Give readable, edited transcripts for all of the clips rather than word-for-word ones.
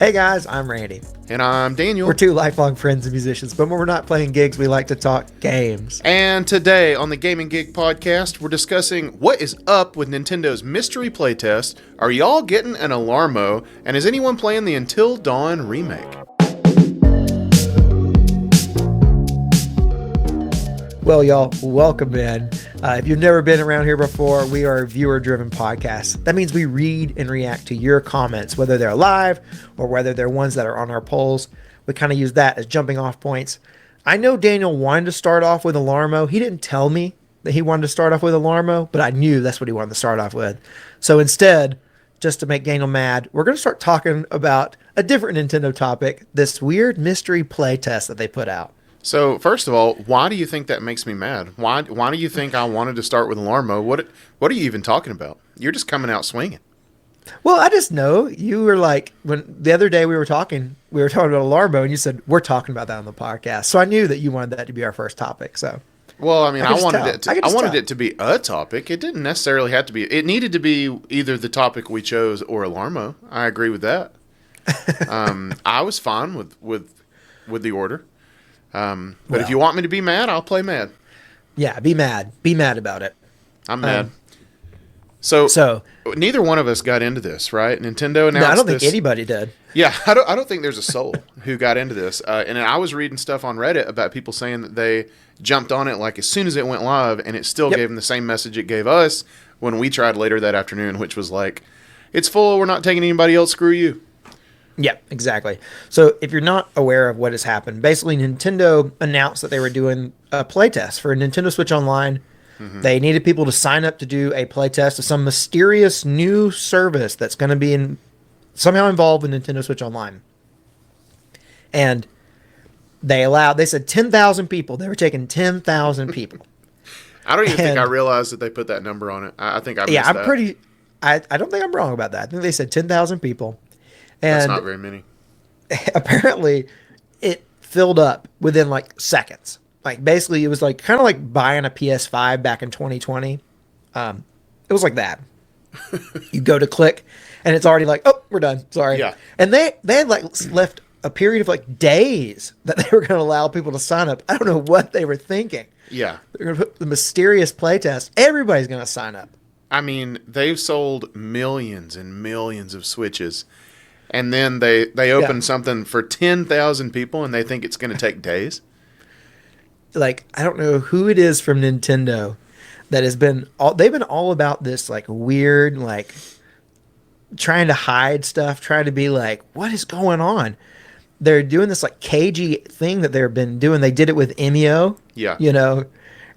Hey guys, I'm Randy. And I'm Daniel. We're two lifelong friends and musicians, but when we're not playing gigs, we like to talk games. And today on the Gaming Gig podcast, we're discussing what is up with Nintendo's mystery playtest. Are y'all getting an Alarmo? And is anyone playing the Until Dawn Remake? Well, y'all, welcome in. If you've never been around here before, we are a viewer-driven podcast. That means we read and react to your comments, whether they're live or whether they're ones that are on our polls. We kind of use that as jumping off points. I know Daniel wanted to start off with Alarmo. He didn't tell me that he wanted to start off with Alarmo, but I knew that's what he wanted to start off with. So instead, just to make Daniel mad, we're going to start talking about a different Nintendo topic, this weird mystery playtest that they put out. So, first of all, why do you think that makes me mad? Why do you think I wanted to start with Alarmo? What are you even talking about? You're just coming out swinging. Well, I just know you were like, when the other day we were talking about Alarmo, and you said, we're talking about that on the podcast. So I knew that you wanted that to be our first topic. So, well, I mean, I wanted it to be a topic. It didn't necessarily have to be. It needed to be either the topic we chose or Alarmo. I agree with that. I was fine with the order. But if you want me to be mad, I'll play mad. Yeah, be mad. Be mad about it. I'm mad. So neither one of us got into this, right? Nintendo announced this. No, I don't think anybody did. Yeah, I don't think there's a soul who got into this. And I was reading stuff on Reddit about people saying that they jumped on it like as soon as it went live, and it still gave them the same message it gave us when we tried later that afternoon, which was like, it's full, we're not taking anybody else, screw you. Yeah, exactly. So if you're not aware of what has happened, basically Nintendo announced that they were doing a playtest for Nintendo Switch Online. Mm-hmm. They needed people to sign up to do a playtest of some mysterious new service that's going to be somehow involved with Nintendo Switch Online. And they said 10,000 people. They were taking 10,000 people. I don't even think I realized that they put that number on it. I think I missed that. I don't think I'm wrong about that. I think they said 10,000 people. And that's not very many. Apparently, it filled up within like seconds. Like basically, it was like kind of like buying a PS5 back in 2020. It was like that. You go to click, and it's already like, oh, we're done. Sorry. Yeah. And they had like left a period of like days that they were going to allow people to sign up. I don't know what they were thinking. Yeah. They're going to put the mysterious playtest. Everybody's going to sign up. I mean, they've sold millions and millions of Switches. And then they open something for 10,000 people, and they think it's going to take days. Like, I don't know who it is from Nintendo that has been they've been all about this like weird, like trying to hide stuff, trying to be like, what is going on? They're doing this like cagey thing that they've been doing. They did it with Emio,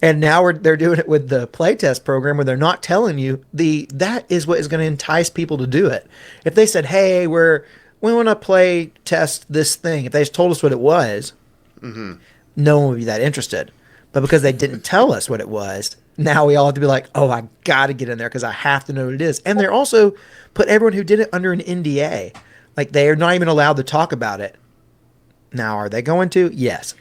and now they're doing it with the playtest program where they're not telling you that is what is going to entice people to do it. If they said, hey, we want to play test this thing, if they just told us what it was, no one would be that interested. But because they didn't tell us what it was, now we all have to be like, oh, I got to get in there because I have to know what it is. And they're also put everyone who did it under an NDA. Like they are not even allowed to talk about it. Now, are they going to? Yes.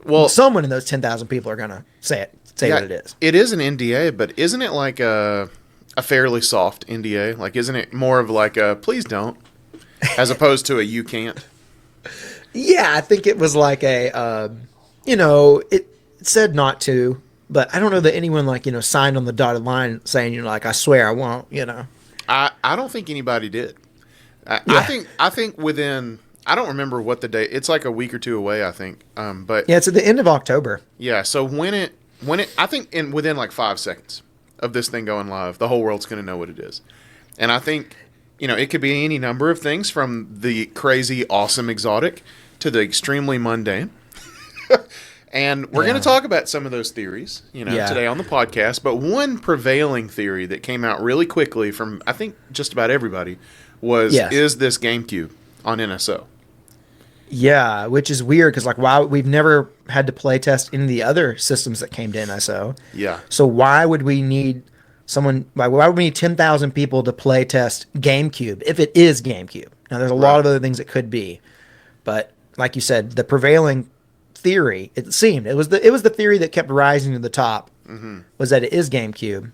Well, someone in those 10,000 people are going to say what it is. It is an NDA, but isn't it like a fairly soft NDA? Like, isn't it more of like a please don't, as opposed to a you can't? Yeah, I think it was like a, it said not to, but I don't know that anyone like, signed on the dotted line saying, like, I swear I won't, I don't think anybody did. I think within, I don't remember what the date, it's like a week or two away, I think. But yeah, it's at the end of October. Yeah, so when it, I think within like 5 seconds of this thing going live, the whole world's going to know what it is. And I think, it could be any number of things from the crazy, awesome, exotic to the extremely mundane. And we're going to talk about some of those theories, today on the podcast. But one prevailing theory that came out really quickly from, I think, just about everybody was, is this GameCube on NSO? Yeah, which is weird because we've never had to play test any of the other systems that came to NSO. Yeah. So why would we need why would we need 10,000 people to play test GameCube if it is GameCube? Now there's a lot of other things it could be, but like you said, the prevailing theory, it was the theory that kept rising to the top, was that it is GameCube.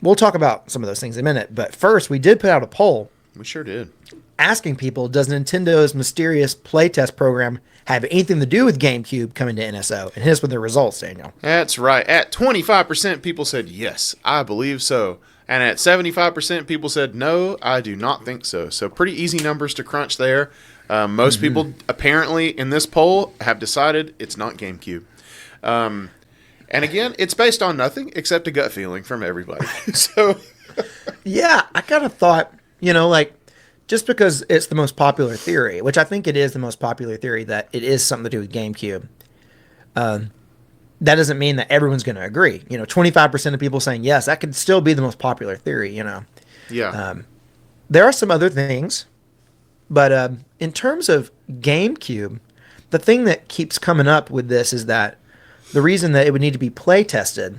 We'll talk about some of those things in a minute, but first we did put out a poll We sure did. asking people, does Nintendo's mysterious playtest program have anything to do with GameCube coming to NSO? And here's what the results, Daniel. That's right. At 25%, people said yes, I believe so. And at 75%, people said no, I do not think so. So pretty easy numbers to crunch there. Most people apparently in this poll have decided it's not GameCube. And again, it's based on nothing except a gut feeling from everybody. So, Yeah, I kind of thought, like, just because it's the most popular theory, which I think it is the most popular theory, that it is something to do with GameCube, that doesn't mean that everyone's going to agree. 25% of people saying yes, that could still be the most popular theory, yeah. There are some other things, but in terms of GameCube, the thing that keeps coming up with this is that the reason that it would need to be play tested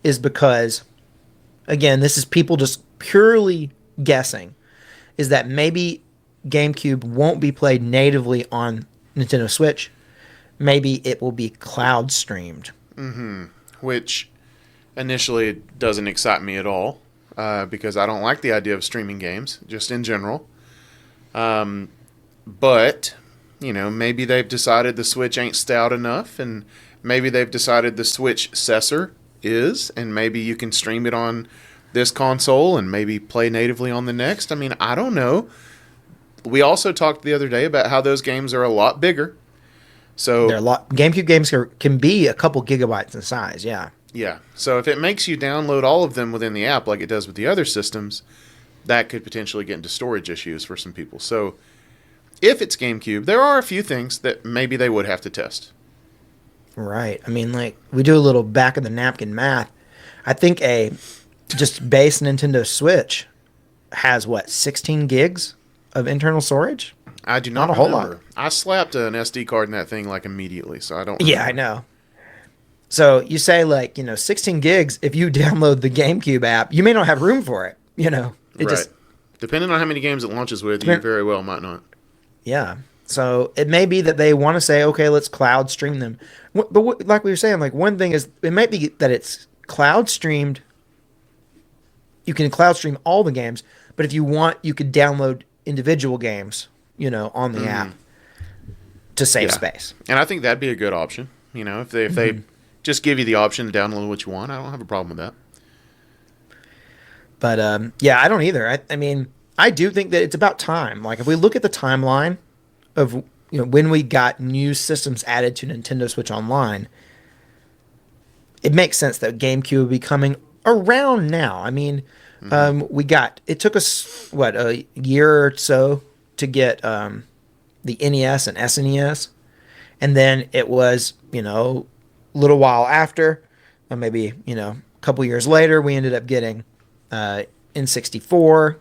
is because, again, this is people just purely guessing, is that maybe GameCube won't be played natively on Nintendo Switch. Maybe it will be cloud streamed. Which initially doesn't excite me at all because I don't like the idea of streaming games, just in general. But, maybe they've decided the Switch ain't stout enough, and maybe they've decided the Switch successor is, and maybe you can stream it on this console and maybe play natively on the next. I mean, I don't know. We also talked the other day about how those games are a lot bigger. So They're a lot. GameCube games can be a couple gigabytes in size. Yeah. yeah. So if it makes you download all of them within the app like it does with the other systems, that could potentially get into storage issues for some people. So if it's GameCube, there are a few things that maybe they would have to test. Right. I mean, like, we do a little back of the napkin math. I think a just base Nintendo Switch has 16 gigs of internal storage? I do not a whole remember. lot. I slapped an SD card in that thing like immediately, so I don't Yeah, I remember. know. So you say 16 gigs, if you download the GameCube app, you may not have room for it. It Right. just, Depending on how many games it launches with, you Depend- very well might not. yeah. So it may be that they want to say, okay, let's cloud stream them. But like we were saying, like, one thing is, it might be that it's cloud streamed. You can cloud stream all the games, but if you want, you could download individual games, on the app to save Yeah. space. And I think that'd be a good option. If they just give you the option to download what you want, I don't have a problem with that. But yeah, I don't either. I mean, I do think that it's about time. Like, if we look at the timeline of when we got new systems added to Nintendo Switch Online, it makes sense that GameCube would be coming around now. I mean, it took us a year or so to get the NES and SNES, and then it was a little while after, maybe a couple years later, we ended up getting N64.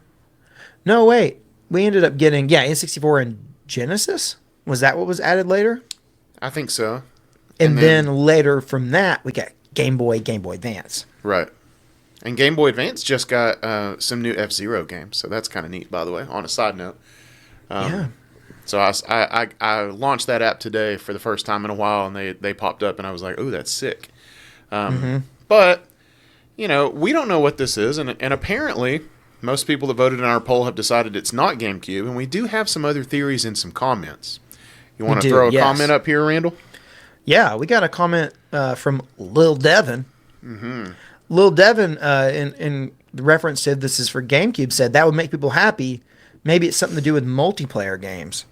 No, wait, we ended up getting N64 and Genesis. Was that what was added later? I think so. And then later from that, we got Game Boy, Game Boy Advance. Right. And Game Boy Advance just got some new F-Zero games, so that's kind of neat, by the way, on a side note. Yeah. So I launched that app today for the first time in a while, and they popped up, and I was like, "Oh, that's sick." But we don't know what this is, and apparently most people that voted in our poll have decided it's not GameCube, and we do have some other theories in some comments. You want to throw a comment up here, Randall? Yeah, we got a comment from Lil Devin. Lil Devin, in reference to this is for GameCube, said that would make people happy. Maybe it's something to do with multiplayer games.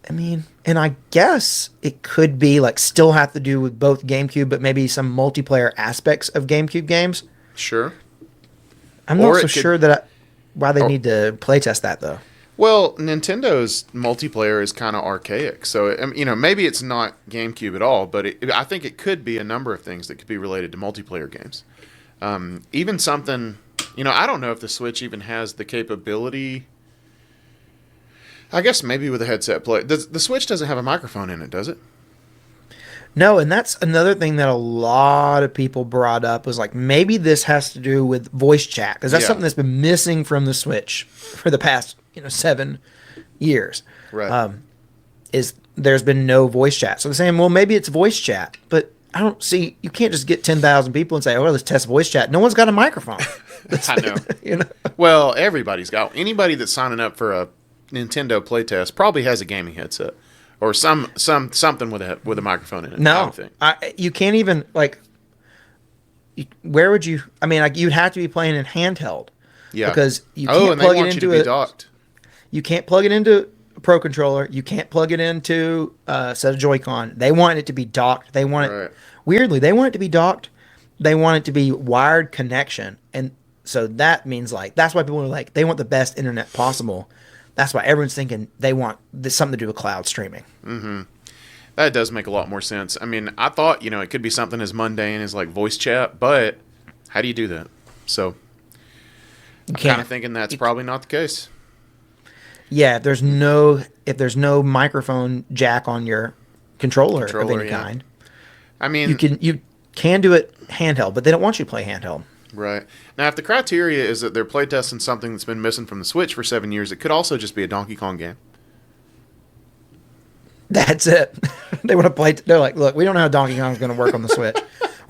I mean, and I guess it could be still have to do with both GameCube, but maybe some multiplayer aspects of GameCube games. Sure. I'm not so sure why they need to playtest that, though. Well, Nintendo's multiplayer is kind of archaic, so maybe it's not GameCube at all, but I think it could be a number of things that could be related to multiplayer games. Even something, I don't know if the Switch even has the capability. I guess maybe with a headset play. The Switch doesn't have a microphone in it, does it? No, and that's another thing that a lot of people brought up was maybe this has to do with voice chat, because that's something that's been missing from the Switch for the past 7 years. Right. Is there's been no voice chat. So they're saying, well, maybe it's voice chat, but I don't see. You can't just get 10,000 people and say, "Oh, well, let's test voice chat." No one's got a microphone. I know. you know. Well, everybody's got anybody that's signing up for a Nintendo playtest probably has a gaming headset or something with a microphone in it. I No, would think. you can't even like. Where would you? I mean, like you'd have to be playing in handheld Yeah. because you Oh, can't and they plug it want you to into be a. docked. You can't plug it into a Pro controller. You can't plug it into a set of Joy-Con. They want it to be docked. They want it. Right. Weirdly, they want it to be docked. They want it to be wired connection, and so that means like that's why people are like they want the best internet possible. That's why everyone's thinking they want this something to do with cloud streaming. That does make a lot more sense. I mean, I thought, it could be something as mundane as like voice chat, but how do you do that? So You I'm kind can't. of thinking that's probably not the case. Yeah, if there's no microphone jack on your controller of Controller, any yeah. kind, I you can do it handheld, but they don't want you to play handheld. right. Now, if the criteria is that they're playtesting something that's been missing from the Switch for 7 years, it could also just be a Donkey Kong game. That's it. They want to play. They're like, look, we don't know how Donkey Kong's going to work on the Switch.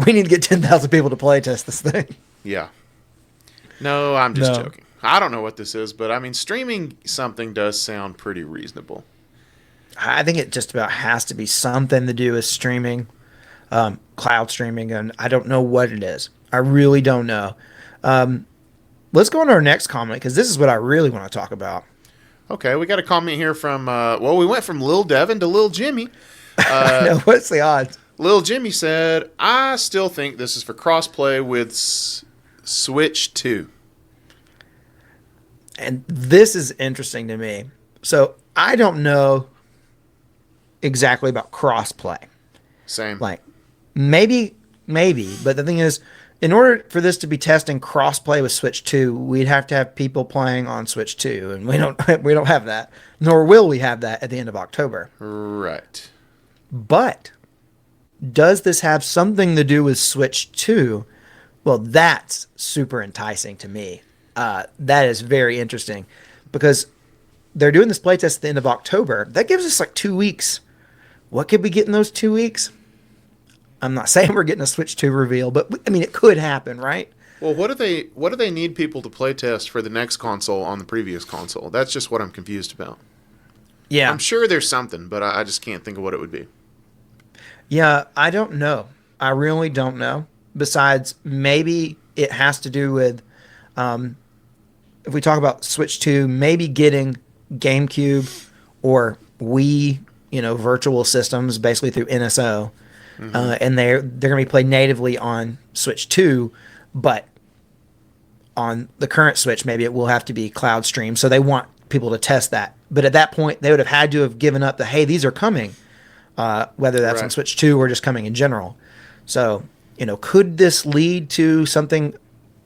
We need to get 10,000 people to play test this thing. Yeah. No, I'm just No. joking. I don't know what this is, but I mean, streaming something does sound pretty reasonable. I think it just about has to be something to do with streaming, cloud streaming, and I don't know what it is. I really don't know. Let's go on to our next comment because this is what I really want to talk about. Okay, we got a comment here from, we went from Lil Devin to Lil Jimmy. No, what's the odds? Lil Jimmy said, I still think this is for crossplay with Switch 2. And this is interesting to me. So I don't know exactly about crossplay. Same. Like maybe, but the thing is, in order for this to be testing crossplay with Switch 2, we'd have to have people playing on Switch 2, and we don't have that, nor will we have that at the end of October. Right. But does this have something to do with Switch 2? Well, that's super enticing to me. That is very interesting because they're doing this playtest at the end of October. That gives us like 2 weeks. What could we get in those 2 weeks? I'm not saying we're getting a Switch 2 reveal, but I mean, it could happen, right? Well, what do they need people to play test for the next console on the previous console? That's just what I'm confused about. Yeah. I'm sure there's something, but I just can't think of what it would be. Yeah, I don't know. I really don't know. Besides, maybe it has to do with, if we talk about Switch 2, maybe getting GameCube or Wii, virtual systems basically through NSO. And they're going to be played natively on Switch 2, but on the current Switch, maybe it will have to be cloud stream. So they want people to test that. But at that point, they would have had to have given up hey, these are coming, whether that's on Right. Switch 2 or just coming in general. So, could this lead to something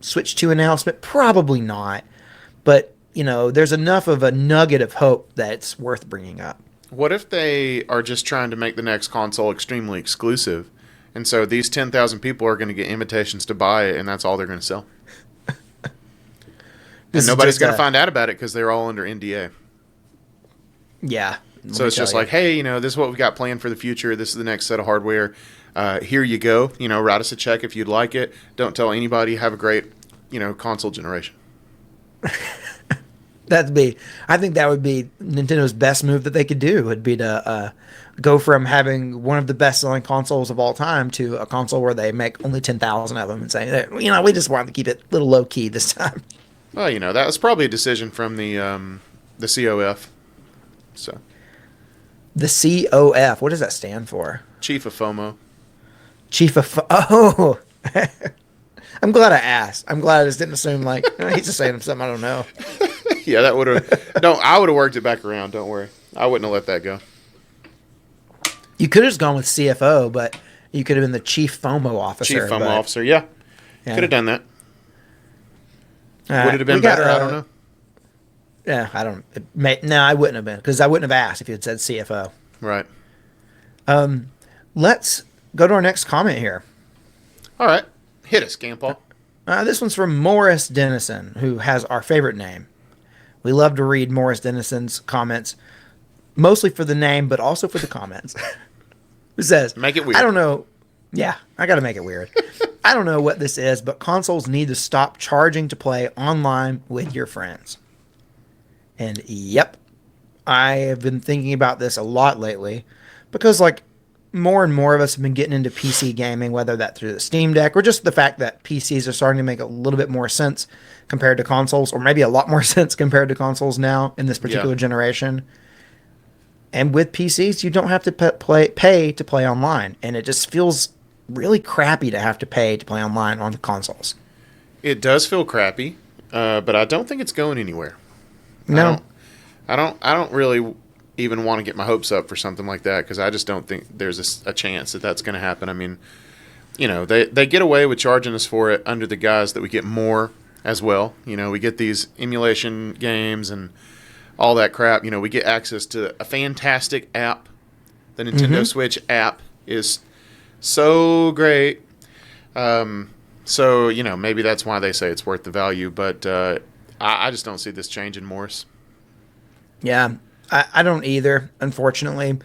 Switch 2 announcement? Probably not. But, there's enough of a nugget of hope that it's worth bringing up. What if they are just trying to make the next console extremely exclusive, and so these 10,000 people are going to get invitations to buy it, and that's all they're going to sell? And nobody's going to find out about it because they're all under NDA. Yeah. So it's just like, hey, this is what we got planned for the future. This is the next set of hardware. Here you go. Write us a check if you'd like it. Don't tell anybody. Have a great, console generation. I think that would be Nintendo's best move that they could do would be to go from having one of the best selling consoles of all time to a console where they make only 10,000 of them and say, we just wanted to keep it a little low key this time. Well, that was probably a decision from the COF. So The COF, what does that stand for? Chief of FOMO. Chief of, oh, I'm glad I asked. I'm glad I just didn't assume he's just saying something I don't know. Yeah, that would have. No, I would have worked it back around. Don't worry. I wouldn't have let that go. You could have just gone with CFO, but you could have been the chief FOMO officer. Chief FOMO officer. Yeah. Yeah. Could have done that. All Would right, it have been we got, better? I don't know. Yeah, I don't. No, I wouldn't have been because I wouldn't have asked if you had said CFO. Right. Let's go to our next comment here. All right. Hit us, Gampaw. This one's from Morris Dennison, who has our favorite name. We love to read Morris Dennison's comments, mostly for the name, but also for the comments. Who says, Make it weird. I don't know. Yeah, I got to make it weird. I don't know what this is, but consoles need to stop charging to play online with your friends. And yep, I have been thinking about this a lot lately because, like, more and more of us have been getting into PC gaming, whether that through the Steam Deck or just the fact that PCs are starting to make a little bit more sense compared to consoles, or maybe a lot more sense compared to consoles now in this Yeah. particular generation. And with PCs, you don't have to pay to play online, and it just feels really crappy to have to pay to play online on consoles. It does feel crappy, but I don't think it's going anywhere. I No, don't. I don't really even want to get my hopes up for something like that because I just don't think there's a chance that that's going to happen. I mean, they get away with charging us for it under the guise that we get more as well. We get these emulation games and all that crap. We get access to a fantastic app. The Nintendo Switch app is so great. So maybe that's why they say it's worth the value, but I just don't see this changing, Morris. yeah, I don't either, unfortunately.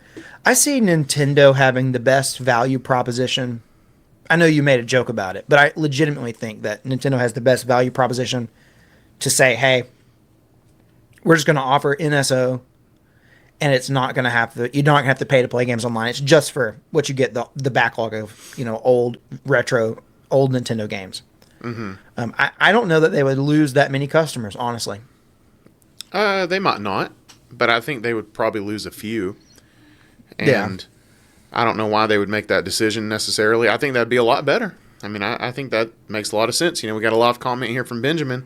I see Nintendo having the best value proposition. I know you made a joke about it, but I legitimately think that Nintendo has the best value proposition to say, hey, we're just going to offer NSO, and it's not going to have to, you're not going to have to pay to play games online. It's just for what you get, the backlog of, old retro, old Nintendo games. I don't know that they would lose that many customers, honestly. They might not, but I think they would probably lose a few. Yeah. And I don't know why they would make that decision necessarily. I think that'd be a lot better. I mean, I think that makes a lot of sense. We got a live comment here from Benjamin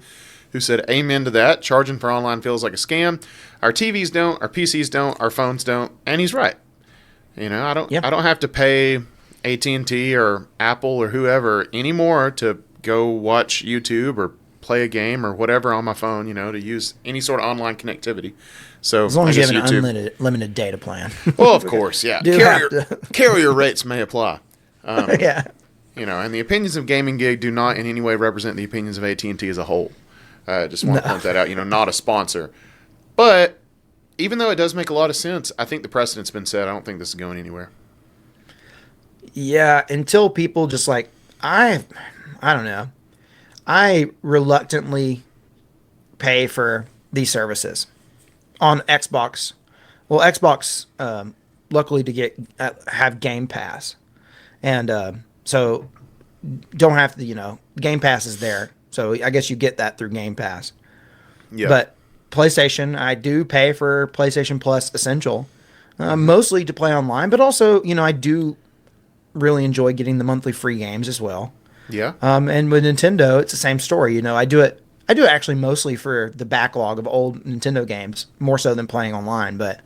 who said, amen to that. Charging for online feels like a scam. Our TVs don't, our PCs don't, our phones don't. And he's right. I don't Yep. I don't have to pay AT&T or Apple or whoever anymore to go watch YouTube or play a game or whatever on my phone, to use any sort of online connectivity. So As long I as you guess have an YouTube. unlimited data plan. Well, of course, yeah. Do have to. Carrier rates may apply. Yeah. And the opinions of Gaming Gig do not in any way represent the opinions of AT&T as a whole. Just want to point that out. Not a sponsor, but even though it does make a lot of sense, I think the precedent's been set. I don't think this is going anywhere. Yeah, until people just like I don't know. I reluctantly pay for these services on Xbox. Well, Xbox, luckily to get have Game Pass, and so don't have to. Game Pass is there, so I guess you get that through Game Pass. Yeah. But PlayStation, I do pay for PlayStation Plus Essential, mostly to play online, but also I do really enjoy getting the monthly free games as well. Yeah. And with Nintendo, it's the same story. I do it. I do it actually mostly for the backlog of old Nintendo games, more so than playing online. But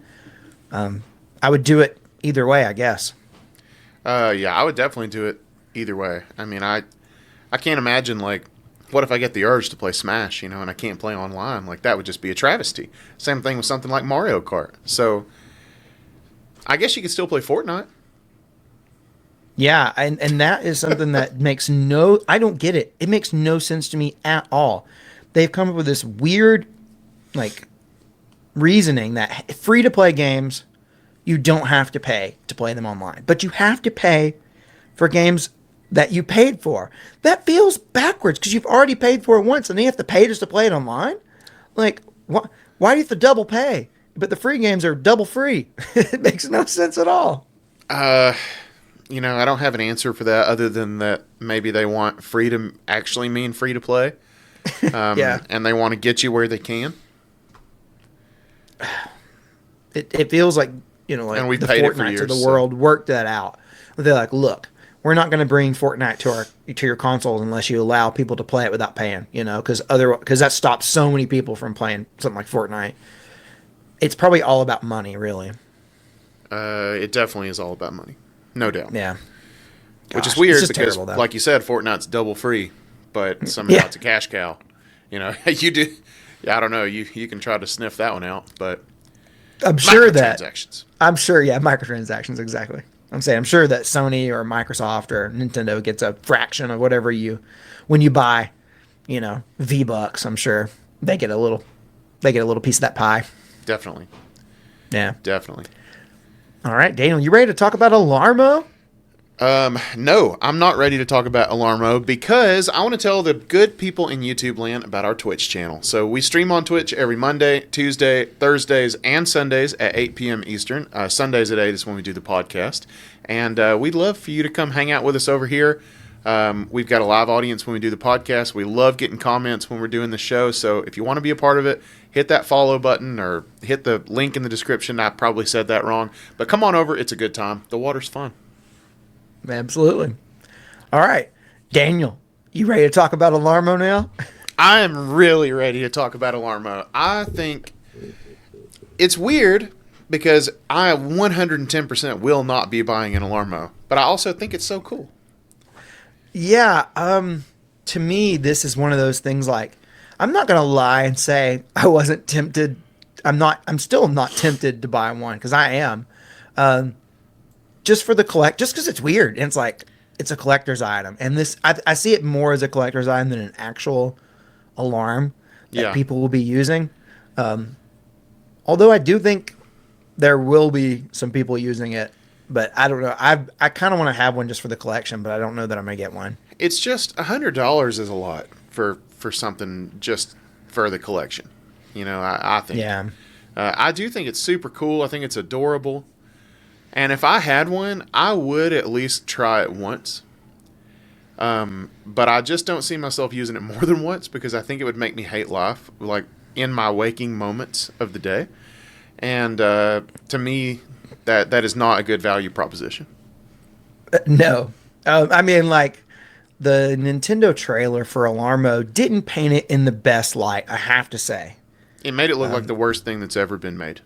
I would do it either way, I guess. Yeah, I would definitely do it either way. I mean, I can't imagine, like, what if I get the urge to play Smash, and I can't play online? Like, that would just be a travesty. Same thing with something like Mario Kart. So I guess you could still play Fortnite. Yeah, and that is something that makes no. I don't get it. It makes no sense to me at all. They've come up with this weird, like, reasoning that free to play games, you don't have to pay to play them online, but you have to pay for games that you paid for. That feels backwards because you've already paid for it once, and then you have to pay just to play it online. Like, why do you have to double pay? But the free games are double free. It makes no sense at all. I don't have an answer for that other than that maybe they want free to actually mean free to play. Yeah. And they want to get you where they can. It feels like, like And we've the paid it for Fortnites of years, the so. world worked that out. They're like, look, we're not going to bring Fortnite to your consoles unless you allow people to play it without paying, because that stops so many people from playing something like Fortnite. It's probably all about money, really. It definitely is all about money. No doubt. Yeah. Which is Gosh, weird it's just because, terrible, though. like you said, Fortnite's double free, but somehow Yeah. it's a cash cow. You do. Yeah, I don't know. You can try to sniff that one out, but I'm sure that microtransactions. microtransactions, exactly. I'm sure that Sony or Microsoft or Nintendo gets a fraction of whatever when you buy, V-Bucks. I'm sure they get a little piece of that pie. Definitely. Yeah. Definitely. All right, Daniel, you ready to talk about Alarmo? No, I'm not ready to talk about Alarmo because I want to tell the good people in YouTube land about our Twitch channel. So we stream on Twitch every Monday, Tuesday, Thursdays, and Sundays at 8 p.m. Eastern. Sundays at 8 is when we do the podcast. And we'd love for you to come hang out with us over here. We've got a live audience when we do the podcast. We love getting comments when we're doing the show. So if you want to be a part of it, hit that follow button or hit the link in the description. I probably said that wrong. But come on over. It's a good time. The water's fun. Absolutely. All right. Daniel, you ready to talk about Alarmo now? I am really ready to talk about Alarmo. I think it's weird because I 110% will not be buying an Alarmo, but I also think it's so cool. Yeah. To me, this is one of those things like, I'm not going to lie and say I wasn't tempted. I'm still not tempted to buy one because I am. Just for the just because it's weird. And it's like, it's a collector's item. And this, I see it more as a collector's item than an actual alarm that people will be using. Although I do think there will be some people using it, but I don't know. I kind of want to have one just for the collection, but I don't know that I'm going to get one. It's just $100 is a lot for something just for the collection. You know, I think. Yeah. I do think it's super cool. I think it's adorable. And if I had one, I would at least try it once. But I just don't see myself using it more than once because I think it would make me hate life, like in my waking moments of the day. And to me, that is not a good value proposition. No. I mean, like, the Nintendo trailer for Alarmo didn't paint it in the best light, I have to say. It made it look like the worst thing that's ever been made.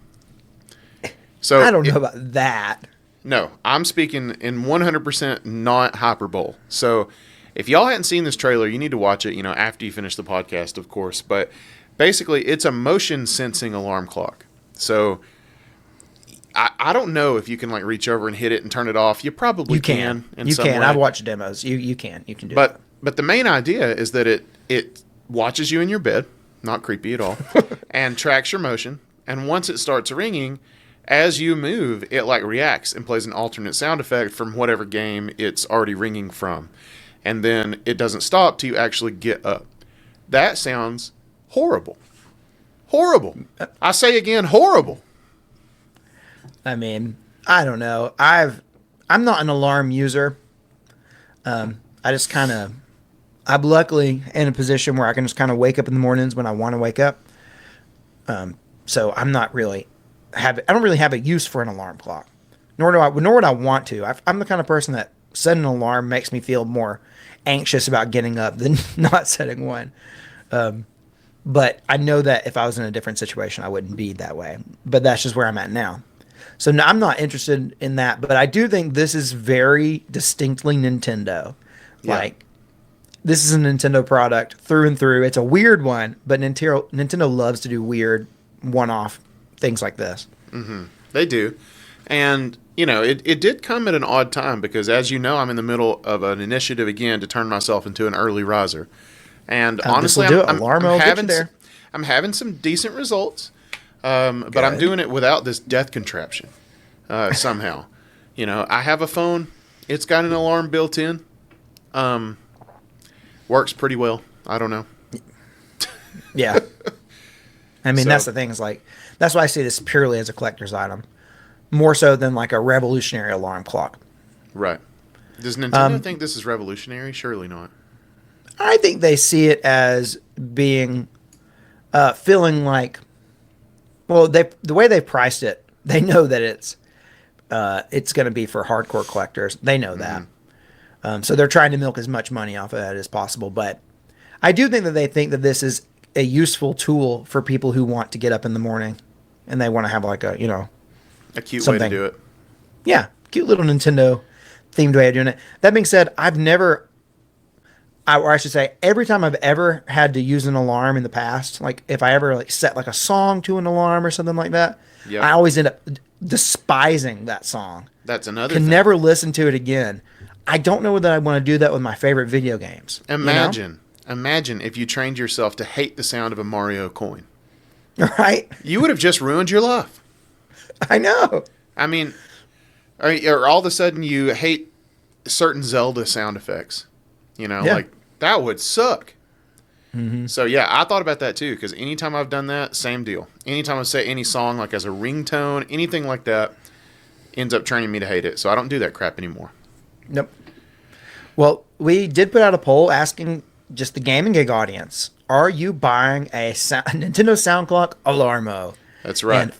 So I don't know about that. No, I'm speaking in 100% not hyperbole. So if y'all hadn't seen this trailer, you need to watch it, after you finish the podcast, of course. But basically, it's a motion sensing alarm clock. So I don't know if you can like reach over and hit it and turn it off. You probably can. You can. I've watched demos. You can. You can do it. But But the main idea is that it watches you in your bed, not creepy at all, and tracks your motion. And once it starts ringing, as you move, it like reacts and plays an alternate sound effect from whatever game it's already ringing from. And then it doesn't stop till you actually get up. That sounds horrible. Horrible. I say again, horrible. I mean, I don't know. I'm not an alarm user. I'm luckily in a position where I can just kind of wake up in the mornings when I want to wake up. So I'm not really I don't really have a use for an alarm clock, nor would I want to. I'm the kind of person that setting an alarm makes me feel more anxious about getting up than not setting one. But I know that if I was in a different situation, I wouldn't be that way. But that's just where I'm at now. So no, I'm not interested in that. But I do think this is very distinctly Nintendo. Yeah. Like, this is a Nintendo product through and through. It's a weird one, but Nintendo loves to do weird one-off things like this. Mm-hmm. They do. And, it did come at an odd time because, as you know, I'm in the middle of an initiative again to turn myself into an early riser. And honestly, I'm having some decent results, but I'm doing it without this death contraption somehow. I have a phone. It's got an alarm built in. Works pretty well. I don't know. Yeah. I mean, that's the thing. Is like, that's why I see this purely as a collector's item, more so than like a revolutionary alarm clock. Right. Does Nintendo think this is revolutionary? Surely not. I think they see it as being, feeling like, well, the way they priced it, they know that it's going to be for hardcore collectors. They know that. So they're trying to milk as much money off of that as possible. But I do think that they think that this is a useful tool for people who want to get up in the morning and they want to have like a cute something. way to do it. Yeah. Cute little Nintendo themed way of doing it. That being said, or I should say, every time I've ever had to use an alarm in the past, like if I ever like set like a song to an alarm or something like that, I always end up despising that song. That's another Can thing. never listen to it again. I don't know that I want to do that with my favorite video games. Imagine if you trained yourself to hate the sound of a Mario coin. Right? You would have just ruined your life. I know. I mean, or all of a sudden you hate certain Zelda sound effects. Yeah. Like that would suck. Hmm. So yeah, I thought about that too because anytime I've done that, same deal. Anytime I say any song like as a ringtone, anything like that, ends up training me to hate it. So I don't do that crap anymore. Nope. Well, we did put out a poll asking just the gaming gig audience, are you buying a Nintendo Sound Clock Alarmo? That's right. And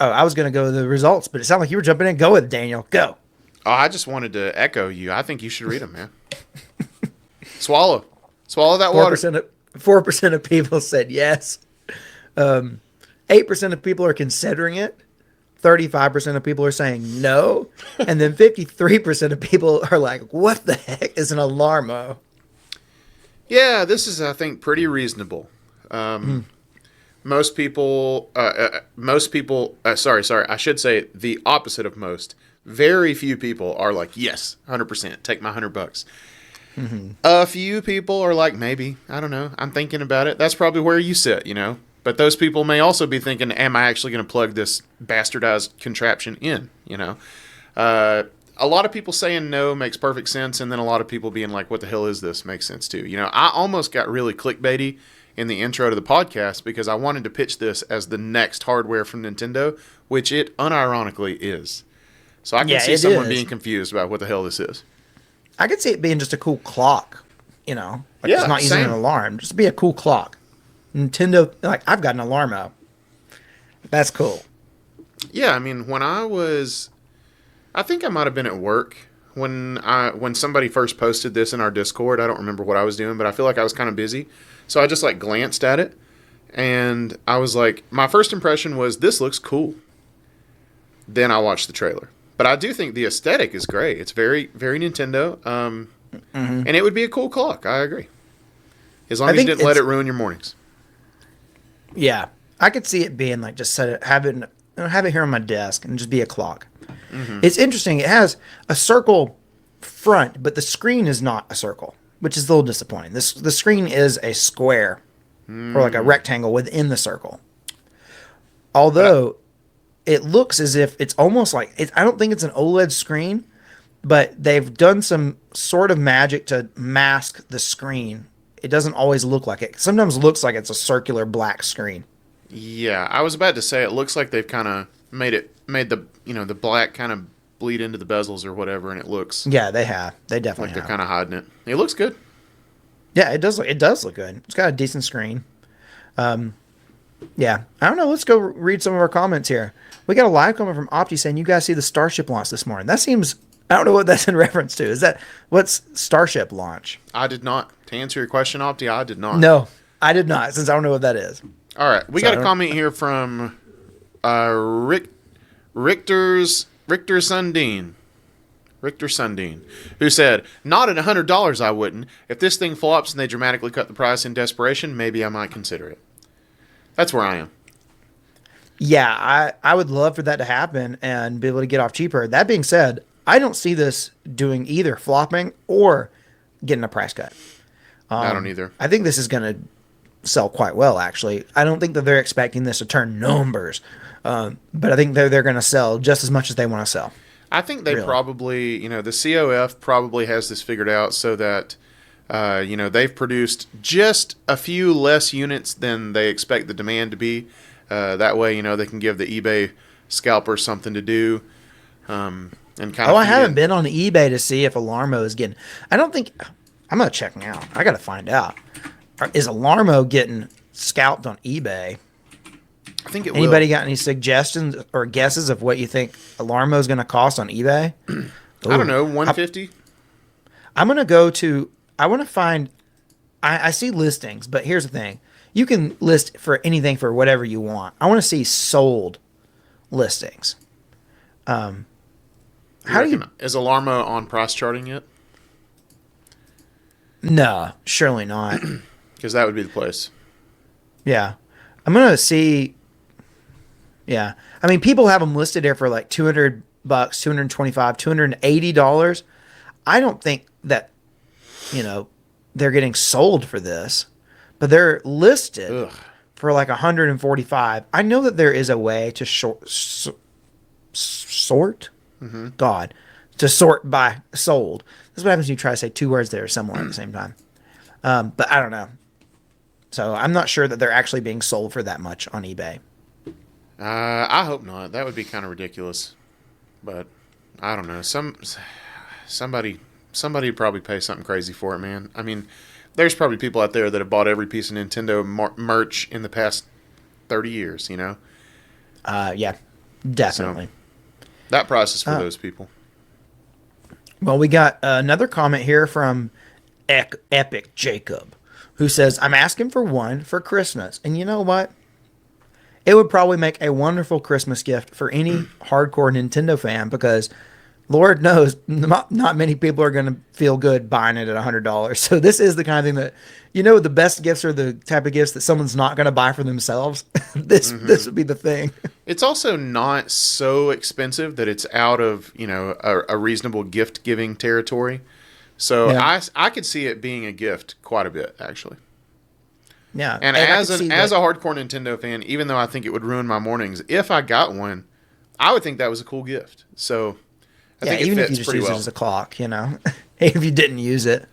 I was going to go with the results, but it sounded like you were jumping in. Go with it, Daniel. Go. Oh, I just wanted to echo you. I think you should read them, man. Swallow that water. 4% of people said yes. 8% of people are considering it. 35% of people are saying no. And then 53% of people are like, what the heck is an Alarmo? Yeah, this is I think pretty reasonable. Most people. Sorry. I should say the opposite of most. Very few people are like, yes, 100%. Take my $100. A few people are like, maybe. I don't know. I'm thinking about it. That's probably where you sit. But those people may also be thinking, am I actually going to plug this bastardized contraption in? A lot of people saying no makes perfect sense, and then a lot of people being like, what the hell is this? Makes sense too. I almost got really clickbaity in the intro to the podcast because I wanted to pitch this as the next hardware from Nintendo, which it unironically is. So I can see someone being confused about what the hell this is. I could see it being just a cool clock, like Yeah, it's not using same. an alarm. Just be a cool clock. Nintendo, like I've got an Alarmo. That's cool. Yeah, I mean, I think I might have been at work when somebody first posted this in our Discord. I don't remember what I was doing, but I feel like I was kind of busy. So I just like glanced at it and I was like, my first impression was this looks cool. Then I watched the trailer. But I do think the aesthetic is great. It's very, very Nintendo. And it would be a cool clock. I agree. As long as you didn't let it ruin your mornings. Yeah, I could see it being like just have it here on my desk and just be a clock. It's interesting. It has a circle front, but the screen is not a circle, which is a little disappointing. The screen is a square or like a rectangle within the circle. Although it looks as if it's almost like I don't think it's an OLED screen, but they've done some sort of magic to mask the screen. It doesn't always look like it. Sometimes it looks like it's a circular black screen. Yeah, I was about to say it looks like they've kind of made the black kind of bleed into the bezels or whatever, and it looks Yeah, they have. They definitely like they're have. kind of hiding it. It looks good. Yeah, it does. It does look good. It's got a decent screen. Yeah, I don't know. Let's go read some of our comments here. We got a live comment from Opti saying you guys see the Starship launch this morning. That seems. I don't know what that's in reference to. What's Starship launch? I did not. To answer your question, Opti, I did not. No, I did not. Since I don't know what that is. All right, we got a comment here from Richter Sundin. Richter Sundin, who said, not at $100 I wouldn't. If this thing flops and they dramatically cut the price in desperation, maybe I might consider it. That's where I am. Yeah, I would love for that to happen and be able to get off cheaper. That being said, I don't see this doing either flopping or getting a price cut. I don't either. I think this is going to sell quite well, actually. I don't think that they're expecting this to turn numbers, but I think they're going to sell just as much as they want to sell. I think they probably, the COF probably has this figured out so that, they've produced just a few less units than they expect the demand to be. That way, they can give the eBay scalpers something to do. And kind of. I haven't been on eBay to see if Alarmo is getting. I don't think. I'm going to check now. I got to find out. Is Alarmo getting scalped on eBay? I think it will. Anybody got any suggestions or guesses of what you think Alarmo is going to cost on eBay? I don't know, 150. I'm going to go to. I want to find. I see listings, but here's the thing: you can list for anything for whatever you want. I want to see sold listings. How do you? Is Alarmo on price charting yet? No, surely not. Because that would be the place. Yeah, I'm gonna see. Yeah, I mean, people have them listed there for like $200, $225, $280. I don't think that, they're getting sold for this, but they're listed for like 145. I know that there is a way to sort. to sort by sold. This is what happens when you try to say two words that are similar at the same time. But I don't know. So I'm not sure that they're actually being sold for that much on eBay. I hope not. That would be kind of ridiculous. But I don't know. Somebody would probably pay something crazy for it, man. I mean, there's probably people out there that have bought every piece of Nintendo merch in the past 30 years, you know? Yeah, definitely. So, that price is for those people. Well, we got another comment here from Epic Jacob, who says, I'm asking for one for Christmas. And you know what? It would probably make a wonderful Christmas gift for any hardcore Nintendo fan because Lord knows not many people are going to feel good buying it at $100. So this is the kind of thing that, the best gifts are the type of gifts that someone's not going to buy for themselves. This would be the thing. It's also not so expensive that it's out of, a reasonable gift giving territory. So Yeah. I could see it being a gift quite a bit, actually. Yeah. And I as could see a that. hardcore Nintendo fan, even though I think it would ruin my mornings, if I got one, I would think that was a cool gift. So I think it even if you fits just pretty use it well. as a clock, if you didn't use it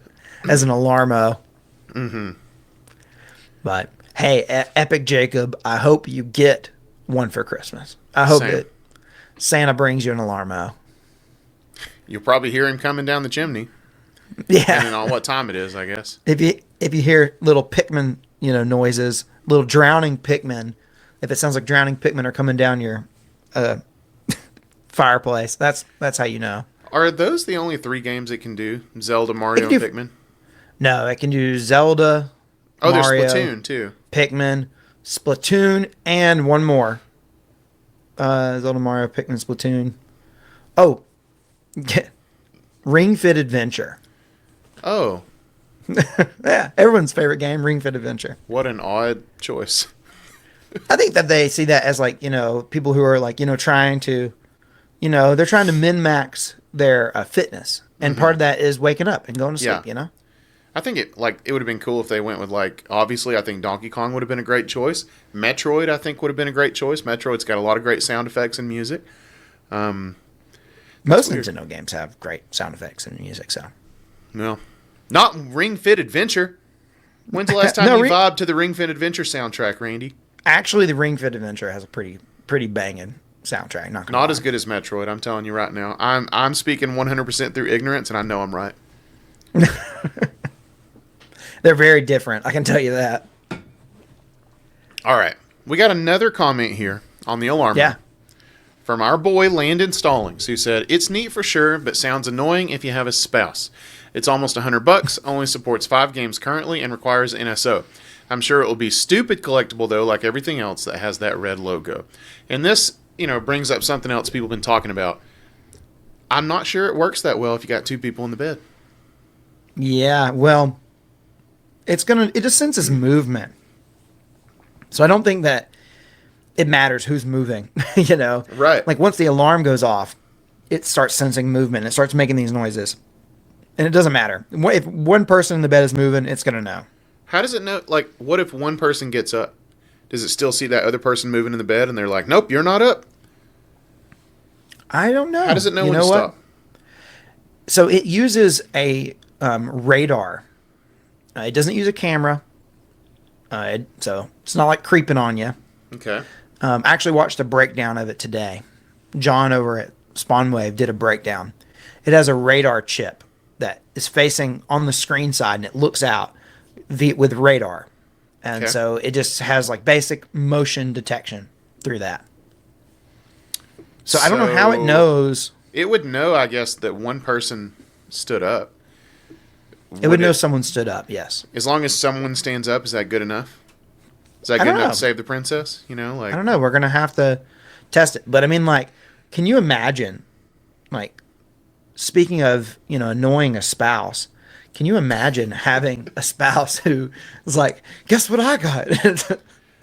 as an Alarmo. Mm-hmm. But hey, Epic Jacob, I hope you get one for Christmas. I hope Same. that Santa brings you an Alarmo. You'll probably hear him coming down the chimney, depending Yeah. on what time it is, I guess. If you hear little Pikmin, noises, little drowning Pikmin, if it sounds like drowning Pikmin are coming down your fireplace, that's how you know. Are those the only 3 games it can do? Zelda, Mario, It and can Pikmin? No, it can do Zelda, Oh, Mario, there's Splatoon, too. Pikmin, Splatoon, and one more. Zelda, Mario, Pikmin, Splatoon. Oh, Ring Fit Adventure. Oh, Yeah, everyone's favorite game, Ring Fit Adventure. what an odd choice. I think that they see that as like, people who are like, trying to, they're trying to min max their fitness. And part of that is waking up and going to sleep, Yeah. I think it would have been cool if they went with obviously I think Donkey Kong would have been a great choice. Metroid I think would have been a great choice. Metroid's got a lot of great sound effects and music. Most weird. Nintendo games have great sound effects and music, so. No, not Ring Fit Adventure. When's the last time No, you vibed to the Ring Fit Adventure soundtrack, Randy? Actually, the Ring Fit Adventure has a pretty banging soundtrack. Not as good as Metroid. I'm telling you right now. I'm speaking 100% through ignorance, and I know I'm right. They're very different. I can tell you that. All right, we got another comment here on the Alarmo. Yeah. From our boy Landon Stallings, who said, it's neat for sure, but sounds annoying if you have a spouse. It's almost $100, only supports 5 games currently, and requires NSO. I'm sure it will be stupid collectible, though, like everything else that has that red logo. And this, brings up something else people have been talking about. I'm not sure it works that well if you got 2 people in the bed. Yeah, well, it just senses movement. So I don't think that it matters who's moving, Right. Like once the alarm goes off, it starts sensing movement. It starts making these noises. And it doesn't matter. If one person in the bed is moving, it's going to know. How does it know? What if one person gets up? Does it still see that other person moving in the bed and they're like, nope, you're not up? I don't know. How does it know when know to what? stop? So it uses a radar. It doesn't use a camera. So it's not like creeping on you. Okay. I actually watched a breakdown of it today. John over at Spawnwave did a breakdown. It has a radar chip that is facing on the screen side and it looks out with radar. And Okay. so it just has like basic motion detection through that. So I don't know how it knows. It would know, I guess, that one person stood up. It would know someone stood up, yes. As long as someone stands up, is that good enough? Is that I good don't enough know. to save the princess? I don't know. We're going to have to test it. But I mean, like, can you imagine, like, speaking of, annoying a spouse, can you imagine having a spouse who is like, guess what I got?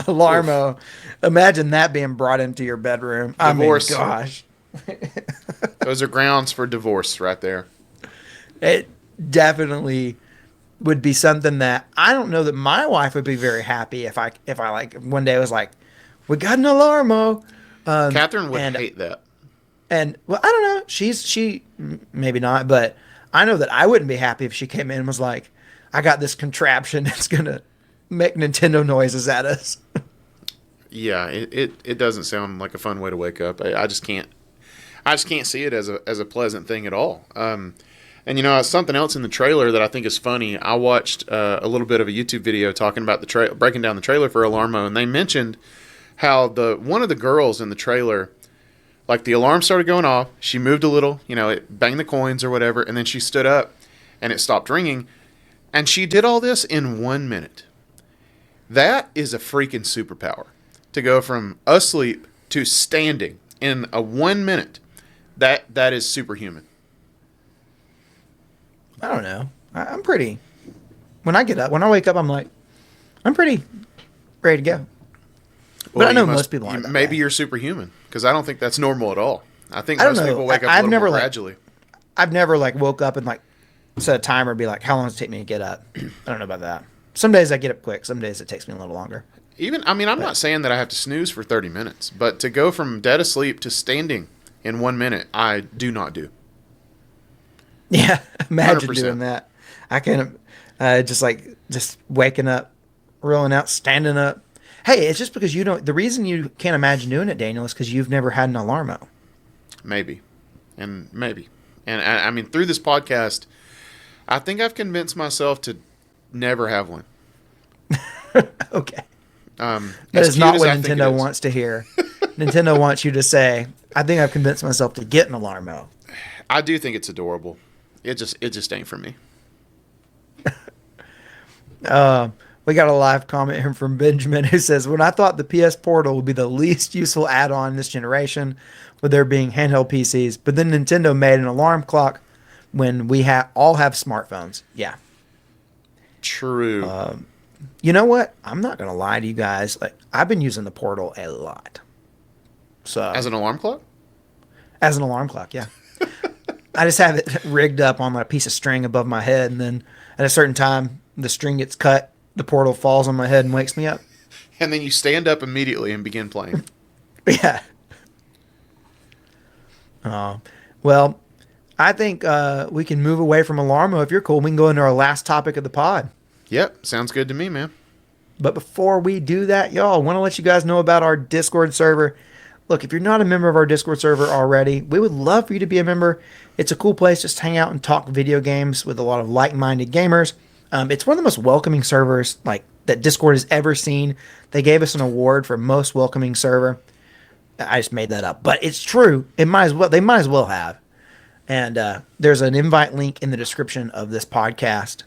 Alarmo. Imagine that being brought into your bedroom. Divorce. I mean, gosh. Those are grounds for divorce right there. It definitely would be something that I don't know that my wife would be very happy if I like one day was like, we got an Alarmo. Catherine would and hate that. And well, I don't know. Maybe not, but I know that I wouldn't be happy if she came in and was like, "I got this contraption that's gonna make Nintendo noises at us." Yeah, it doesn't sound like a fun way to wake up. I just can't see it as a pleasant thing at all. And something else in the trailer that I think is funny. I watched a little bit of a YouTube video talking about breaking down the trailer for Alarmo, and they mentioned how the one of the girls in the trailer, like the alarm started going off, she moved a little, it banged the coins or whatever, and then she stood up, and it stopped ringing, and she did all this in 1 minute. That is a freaking superpower, to go from asleep to standing in a 1 minute. That is superhuman. I don't know. I'm pretty. When I wake up, I'm like, I'm pretty ready to go. But Well, I know most people aren't that maybe way. you're superhuman, because I don't think that's normal at all. I think I don't most know. people wake up a I've little never more like gradually. I've never like woke up and like set a timer and be like, how long does it take me to get up? I don't know about that. Some days I get up quick. Some days it takes me a little longer. I'm But not saying that I have to snooze for 30 minutes, but to go from dead asleep to standing in 1 minute, I do not do. yeah, imagine doing 100%. that. I can just waking up, rolling out, standing up. Hey, it's just because you don't. The reason you can't imagine doing it, Daniel, is because you've never had an Alarmo. Maybe. And maybe. And I mean, through this podcast, I think I've convinced myself to never have one. Okay. That As is cute not as what I think it Nintendo is. wants to hear. Nintendo wants you to say, "I think I've convinced myself to get an Alarmo." I do think it's adorable. It just ain't for me. We got a live comment here from Benjamin who says, "When I thought the PS Portal would be the least useful add-on this generation, with there being handheld PCs, but then Nintendo made an alarm clock when we all have smartphones." Yeah. True. You know what? I'm not gonna lie to you guys. Like I've been using the Portal a lot. As So an alarm clock? as an alarm clock, yeah. I just have it rigged up on a piece of string above my head, and then at a certain time, the string gets cut, the portal falls on my head and wakes me up. And then you stand up immediately and begin playing. Yeah. Well, I think we can move away from Alarmo if you're cool. We can go into our last topic of the pod. Yep, sounds good to me, man. But before we do that, y'all, I want to let you guys know about our Discord server. Look, if you're not a member of our Discord server already, we would love for you to be a member. It's a cool place just to hang out and talk video games with a lot of like-minded gamers. It's one of the most welcoming servers like that Discord has ever seen. They gave us an award for most welcoming server. I just made that up, but it's true. It might as well. They might as well have. And there's an invite link in the description of this podcast,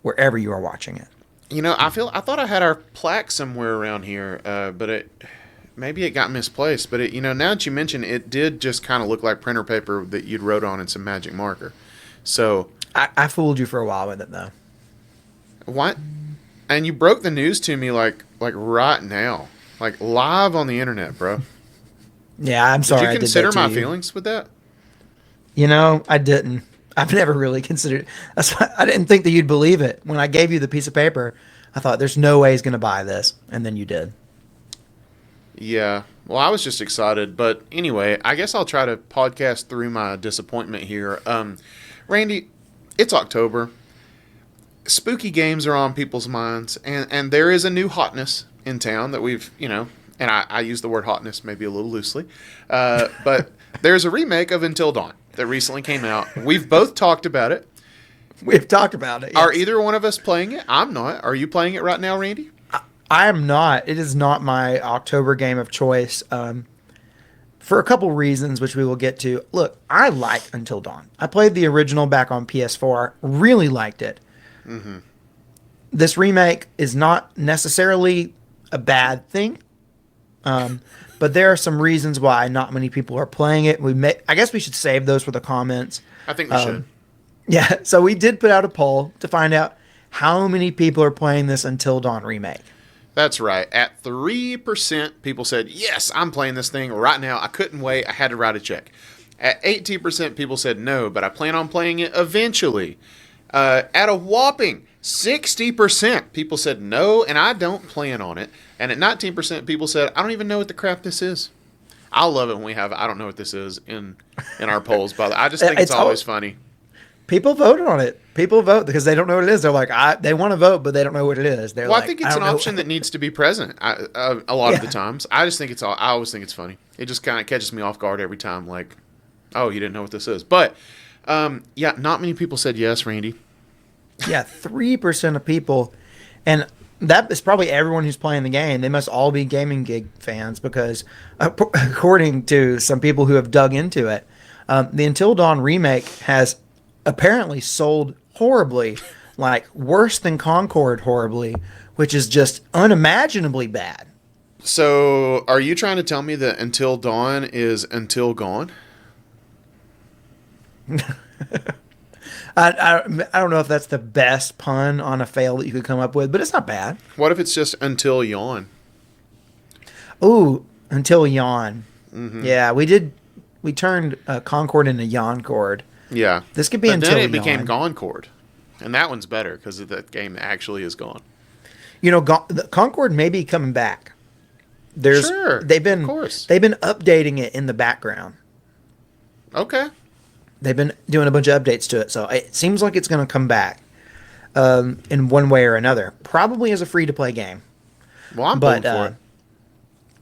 wherever you are watching it. I thought I had our plaque somewhere around here, but maybe it got misplaced. But now that you mention it, it did just kind of look like printer paper that you'd wrote on in some magic marker. So I fooled you for a while with it though. what? And you broke the news to me like right now, like live on the internet, bro. Yeah, I'm Did sorry. you I did consider that to my you. feelings with that? I didn't. I've never really considered. That's why I didn't think that you'd believe it when I gave you the piece of paper. I thought there's no way he's going to buy this, and then you did. Yeah. Well, I was just excited, but anyway, I guess I'll try to podcast through my disappointment here. Randy, it's October. Spooky games are on people's minds, and there is a new hotness in town that and I use the word hotness maybe a little loosely, but there's a remake of Until Dawn that recently came out. We've both talked about it. We've talked about it. Are Yes. either one of us playing it? I'm not. Are you playing it right now, Randy? I am not. It is not my October game of choice. For a couple reasons, which we will get to. Look, I like Until Dawn. I played the original back on PS4. Really liked it. Mm-hmm. This remake is not necessarily a bad thing. But there are some reasons why not many people are playing it. I guess we should save those for the comments. I think we should. Yeah, so we did put out a poll to find out how many people are playing this Until Dawn remake. That's right. At 3%, people said, yes, I'm playing this thing right now. I couldn't wait. I had to write a check. At 18%, people said no, but I plan on playing it eventually. At a whopping 60%, people said no, and I don't plan on it. And at 19%, people said, I don't even know what the crap this is. I love it when we have I don't know what this is in our polls, but I just think it's It's all always funny. people voted on it. People vote because they don't know what it is. They're like, they want to vote, but they don't know what it is. They're Well, I like, think I it's don't an know. option that needs to be present. A lot of the Yeah, times, I just think it's all. I always think it's funny. It just kind of catches me off guard every time. Like, oh, you didn't know what this is, but yeah, not many people said yes, Randy. yeah, 3% of people, and that is probably everyone who's playing the game. They must all be gaming gig fans because, according to some people who have dug into it, the Until Dawn remake has apparently sold horribly, like worse than Concord horribly, which is just unimaginably bad. So, are you trying to tell me that Until Dawn is until gone? I don't know if that's the best pun on a fail that you could come up with, but it's not bad. What if it's just until yawn? Ooh, until yawn. Yeah, we did. We turned Concord into Yoncord. Yeah, This could be but then until it became yawn. Gone Cord, and that one's better because that game actually is gone. You know, the Concord may be coming back. There's Sure, they've of been course. they've been updating it in the background. Okay. They've been doing a bunch of updates to it, so it seems like it's going to come back in one way or another. Probably as a free to play game, Well, I'm pulling but for it.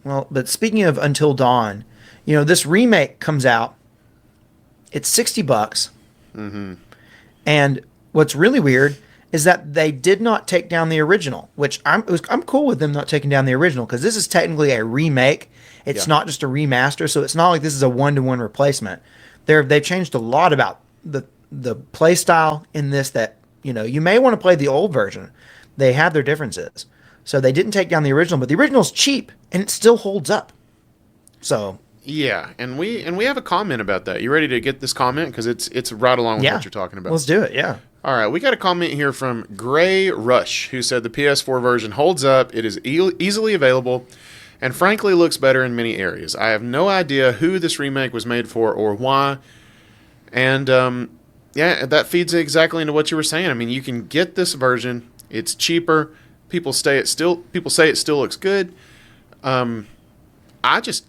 well, but speaking of Until Dawn, you know, this remake comes out. It's $60. And what's really weird is that they did not take down the original, which I'm cool with them not taking down the original because this is technically a remake. It's Yeah. not just a remaster, so it's not like this is a one-to-one replacement. They've changed a lot about the play style in this that, you know, you may want to play the old version. They have their differences. So they didn't take down the original, but the original's cheap and it still holds up. So, Yeah, and we have a comment about that. You ready to get this comment because it's right along with yeah. what you're talking about. Let's do it. Yeah. All right, we got a comment here from Gray Rush who said the PS4 version holds up. It is easily available, and frankly looks better in many areas. I have no idea who this remake was made for or why, and yeah, that feeds exactly into what you were saying. I mean, you can get this version. It's cheaper. People say it still looks good. I just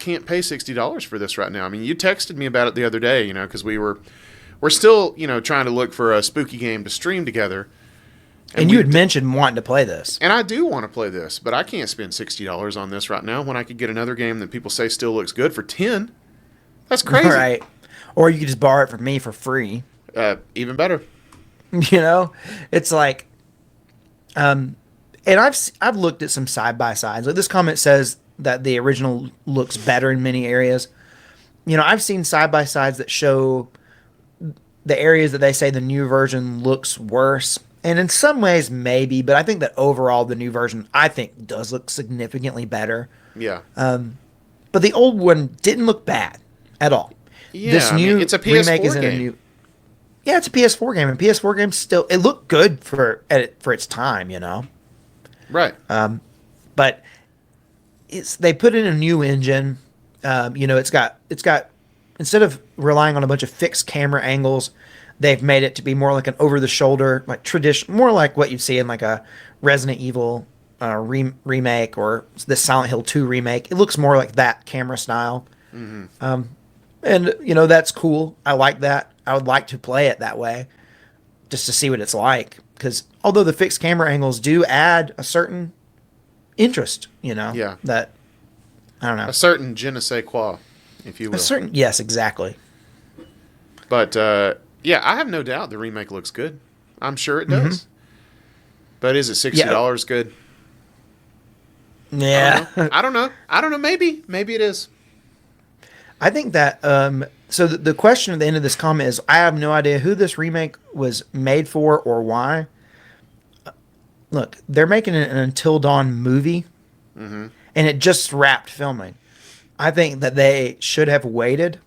can't pay $60 for this right now. I mean, you texted me about it the other day, you know, because we're still, you know, trying to look for a spooky game to stream together. And you had mentioned wanting to play this. And I do want to play this, but I can't spend $60 on this right now when I could get another game that people say still looks good for 10. That's crazy. Right. Or you could just borrow it from me for free. Even better. You know, it's like, and I've looked at some side by sides. Like this comment says that the original looks better in many areas. You know, I've seen side by sides that show the areas that they say the new version looks worse. And in some ways, maybe, but I think that overall the new version, I think, does look significantly better. Yeah. But the old one didn't look bad at all. Yeah, This I mean, new it's a remake PS4 is in a game. new. Yeah, it's a PS4 game, and PS4 games still it looked good for its time, you know. Right. But they put in a new engine. You know, it's got instead of relying on a bunch of fixed camera angles, they've made it to be more like an over the shoulder, like tradition, more like what you'd see in like a Resident Evil remake or the Silent Hill 2 remake. It looks more like that camera style. And you know, that's cool. I like that. I would like to play it that way just to see what it's like, because although the fixed camera angles do add a certain interest, you know, Yeah. that I don't know. A certain je ne sais quoi, if you will. A certain, yes, exactly. But yeah, I have no doubt the remake looks good. I'm sure it does. But is it $60 good? Yeah. I don't know. I don't know. Maybe it is. I think that so the question at the end of this comment is I have no idea who this remake was made for or why. Look, they're making an Until Dawn movie, and it just wrapped filming. I think that they should have waited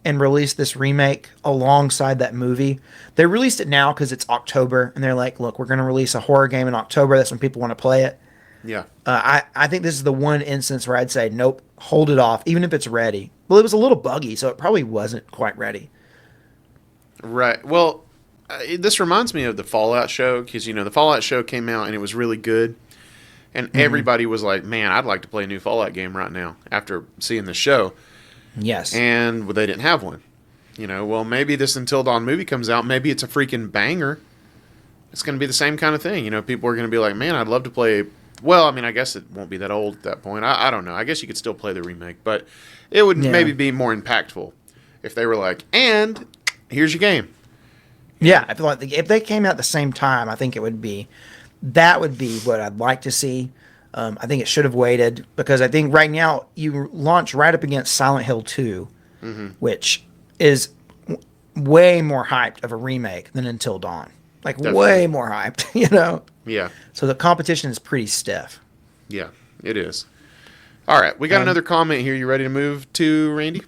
and released this remake alongside that movie. They released it now because it's October, and they're like, look, we're going to release a horror game in October. That's when people want to play it. Yeah. I think this is the one instance where I'd say, nope, hold it off, even if it's ready. Well, it was a little buggy, so it probably wasn't quite ready. Right. Well, this reminds me of the Fallout show because, you know, the Fallout show came out and it was really good. And Hmm. everybody was like, man, I'd like to play a new Fallout game right now after seeing the show. Yes. And well, they didn't have one. Well, maybe this Until Dawn movie comes out. Maybe it's a freaking banger. It's going to be the same kind of thing. People are going to be like, man, I'd love to play. Well, I mean, I guess it won't be that old at that point. I don't know. I guess you could still play the remake, but it would Yeah. maybe be more impactful if they were like, and here's your game. You Yeah. know? I feel like if they came out at the same time, I think it would be that would be what I'd like to see. I think it should have waited because I think right now you launch right up against Silent Hill 2, which is way more hyped of a remake than Until Dawn. Like Definitely. way more hyped. Yeah. So the competition is pretty stiff. Yeah, it is. All right. We got Um, another comment here. You ready to move to Randy?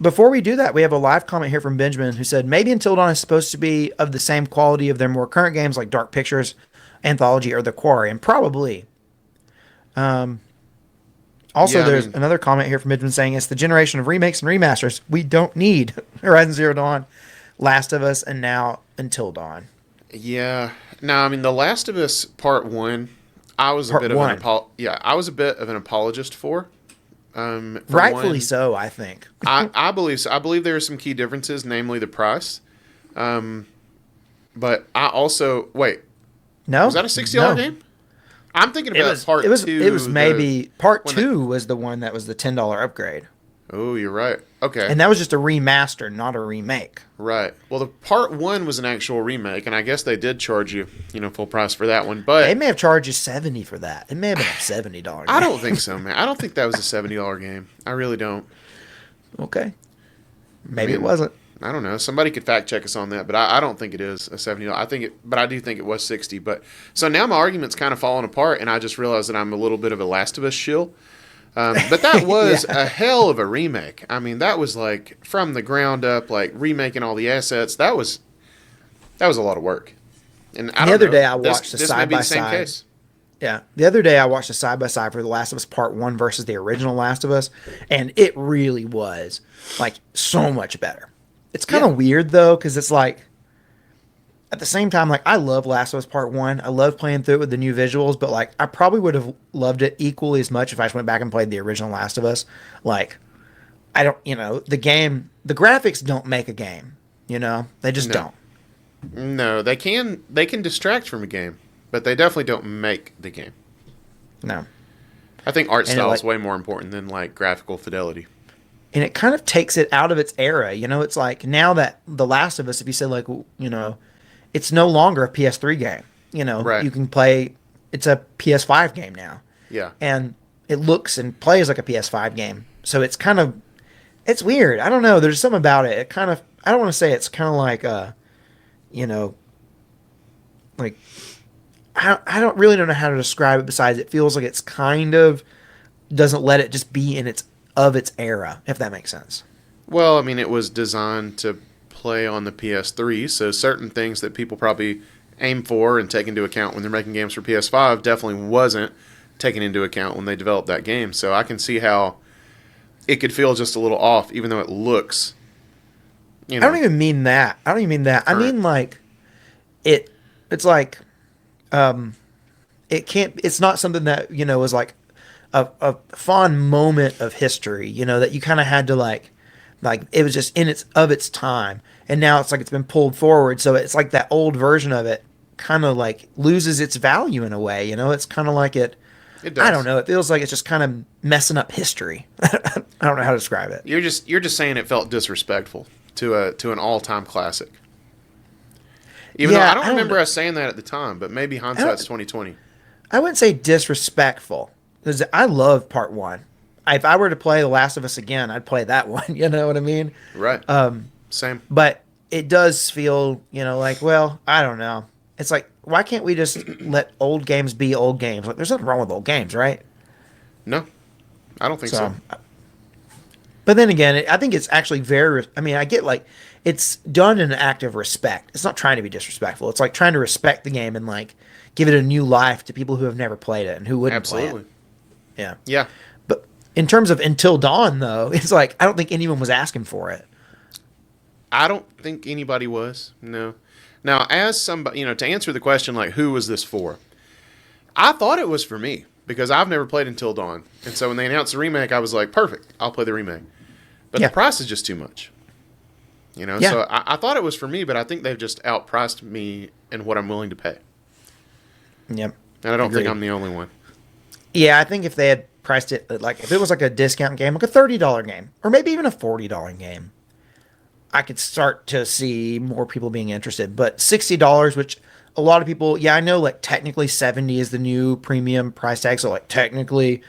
Before we do that, we have a live comment here from Benjamin who said maybe Until Dawn is supposed to be of the same quality of their more current games like Dark Pictures, Anthology, or The Quarry, and probably. Also, Yeah, I there's mean, another comment here from Benjamin saying it's the generation of remakes and remasters. We don't need Horizon Zero Dawn, Last of Us, and now Until Dawn. yeah. No, I mean, The Last of Us Part 1, I was a Part bit of an one, I was a bit of an apologist for. For rightfully one, so, I think. I believe so. I believe there are some key differences, namely the price. But I also wait. Was No, that a $60 no, game? I'm thinking it about was it part was it was two. The maybe part when the two was the one that was the $10 upgrade, oh, you're right. Okay, and that was just a remaster, not a remake. right. Well, the part one was an actual remake, and I guess they did charge you, full price for that one. They But may have charged you 70 for that. It may have been a $70 I game. don't think so, man. I don't think that was a $70 game. I really don't. Okay, I maybe it mean, wasn't. I don't know. Somebody could fact check us on that, but I don't think it is a $70. I think it, but I do think it was 60. But so now my argument's kind of falling apart, and I just realized that I'm a little bit of a Last of Us shill. But that was Yeah. a hell of a remake. I mean, that was like from the ground up, like remaking all the assets. That was a lot of work. And I The don't other know. day I This watched a this may side be by the same side. case. Yeah, the other day I watched a side by side for The Last of Us Part One versus the original Last of Us, and it really was like so much better. It's kind Yeah. of weird though, because it's like at the same time, like I love Last of Us Part One. I love playing through it with the new visuals, but like I probably would have loved it equally as much if I just went back and played the original Last of Us. Like I don't, the game, the graphics don't make a game. They just No. don't. No, they can distract from a game, but they definitely don't make the game. No. I think art And it style is like way more important than like graphical fidelity. and it kind of takes it out of its era. It's like now that The Last of Us, if you say like, it's no longer a PS3 game. Right. You can play. It's a PS5 game now, Yeah. and it looks and plays like a PS5 game. So it's weird. I don't know. There's something about it. It kind of. I don't want to say it's kind of like you know, like I don't really know how to describe it. Besides, it feels like it's kind of doesn't let it just be in its era, if that makes sense. Well, I mean, it was designed to play on the PS3, so certain things that people probably aim for and take into account when they're making games for PS5 definitely wasn't taken into account when they developed that game. So I can see how it could feel just a little off, even though it looks, I don't even mean that. I don't even mean that. I current. mean like it. It's like it can't. It's not something that is like a fond moment of history. That you kind of had to like it was just in its time, and now it's like it's been pulled forward. So it's like that old version of it kind of like loses its value in a way. It's kind of like it. It I don't does. know. It feels like it's just kind of messing up history. I don't know how to describe it. You're just saying it felt disrespectful to an all-time classic. Even though Yeah, I don't I don't remember know. us saying that at the time, but maybe I don't, hindsight's 2020. I wouldn't say disrespectful because I love part one. If I were to play The Last of Us again, I'd play that one. You know what I mean? Right. Same. But it does feel, like, well, I don't know. It's like, why can't we just let old games be old games? Like, there's nothing wrong with old games, right? No, I don't think so. But then again, I think it's actually very. I mean, I get like it's done in an act of respect. It's not trying to be disrespectful. It's like trying to respect the game and like give it a new life to people who have never played it and who wouldn't play Absolutely. it. Yeah. Yeah. But in terms of Until Dawn, though, it's like I don't think anyone was asking for it. I don't think anybody was. No. Now, as somebody, to answer the question, like, who was this for? I thought it was for me because I've never played Until Dawn, and so when they announced the remake, I was like, perfect, I'll play the remake. But the Yeah. price is just too much. You know, Yeah. so I thought it was for me, but I think they've just outpriced me and what I'm willing to pay. Yep. And I don't think Agreed. I'm the only one. Yeah, I think if they had priced it like if it was like a discount game, like a $30 game, or maybe even a $40 game, I could start to see more people being interested. But $60, which a lot of people, yeah, I know like technically 70 is the new premium price tag, so like technically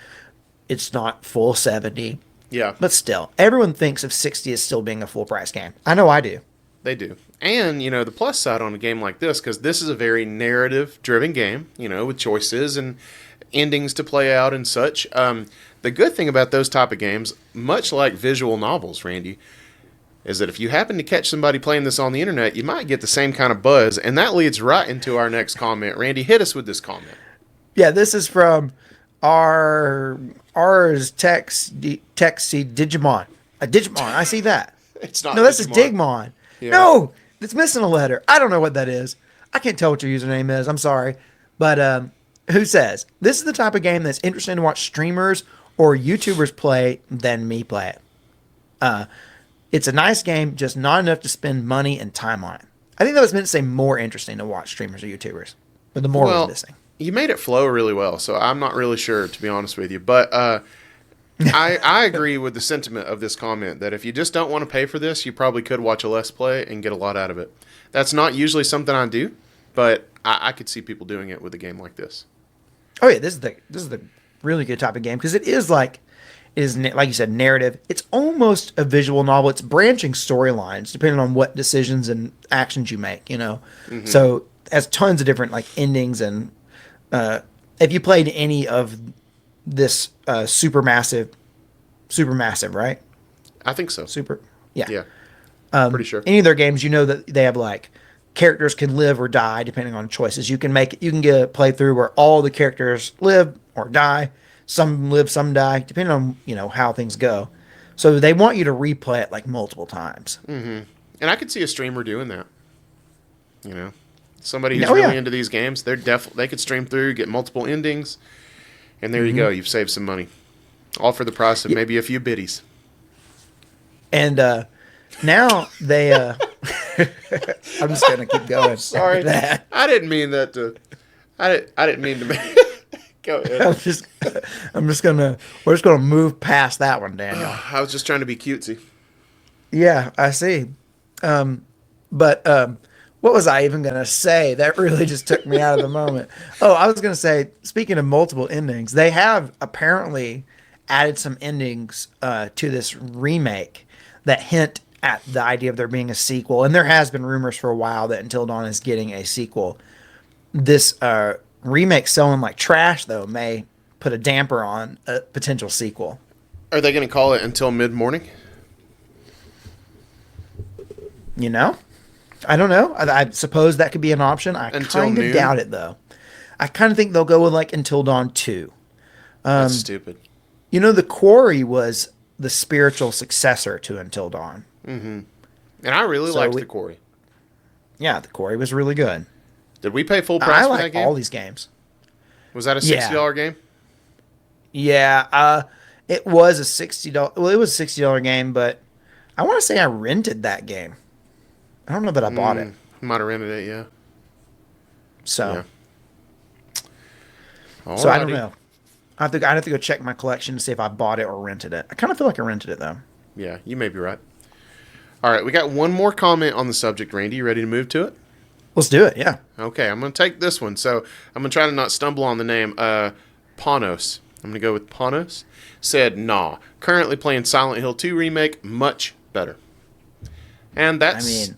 it's not full 70, Yeah, but still, everyone thinks of 60 as still being a full price game. I know I do. they do. And, you know, the plus side on a game like this, because this is a very narrative driven game, you know, with choices and endings to play out and such. The good thing about those type of games, much like visual novels, Randy, is that if you happen to catch somebody playing this on the internet, you might get the same kind of buzz. And that leads right into our next comment. Randy, hit us with this comment. Yeah, this is from our ours Texi Digimon. A Digimon, I see that. It's not No, this is Digimon. Digmon. Yeah. No, it's missing a letter. I don't know what that is. I can't tell what your username is. I'm sorry. But who says this is the type of game that's interesting to watch streamers or YouTubers play than me play it? It's a nice game, just not enough to spend money and time on it. I think that was meant to say more interesting to watch streamers or YouTubers, but the more was Well, missing. you made it flow really well, so I'm not really sure, to be honest with you. But I agree with the sentiment of this comment that if you just don't want to pay for this, you probably could watch a Let's Play and get a lot out of it. That's not usually something I do, but I could see people doing it with a game like this. Oh yeah, this is the really good type of game because it is like you said, narrative. It's almost a visual novel. It's branching storylines depending on what decisions and actions you make. You know, so it has tons of different like endings and if you played any of this supermassive, right? I think so. Super, yeah. Yeah, pretty sure. Any of their games, you know that they have like characters can live or die depending on choices. You can get a playthrough where all the characters live or die. Some live, some die, depending on how things go. So they want you to replay it like multiple times. And I could see a streamer doing that. You know, somebody who's Oh, really yeah. into these games, they could stream through, get multiple endings, and there you go. You've saved some money, all for the price of maybe a few biddies. And now they. I'm just gonna keep going. Sorry, after that. I didn't mean that to. I didn't mean to make. Go ahead. We're just gonna move past that one, Daniel. I was just trying to be cutesy. Yeah, I see. But what was I even gonna say? That really just took me out of the moment. Oh, I was gonna say, speaking of multiple endings, they have apparently added some endings to this remake that hint at the idea of there being a sequel. And there has been rumors for a while that Until Dawn is getting a sequel. This remake selling like trash, though, may put a damper on a potential sequel. Are they going to call it Until Mid Morning? You know? I don't know. I suppose that could be an option. I Until kind of noon? doubt it, though. I kind of think they'll go with like Until Dawn 2. That's stupid. You know, The Quarry was the spiritual successor to Until Dawn. And I really So liked we- The Quarry. Yeah, The Quarry was really good. Did we pay full price I for that like game? all these games. Was that a Yeah. $60 game? Yeah, it was a $60. Well, it was a $60 game, but I want to say I rented that game. I don't know that I bought it. Might have rented it, yeah. So, Yeah. so I don't Alrighty. know. I'd have to go check my collection to see if I bought it or rented it. I kind of feel like I rented it though. Yeah, you may be right. All right, we got one more comment on the subject, Randy. You ready to move to it? Let's do it. Yeah. Okay, I'm going to take this one. So I'm going to try to not stumble on the name. Panos. I'm going to go with Panos. Said, nah. Currently playing Silent Hill 2 Remake. Much better. And that's,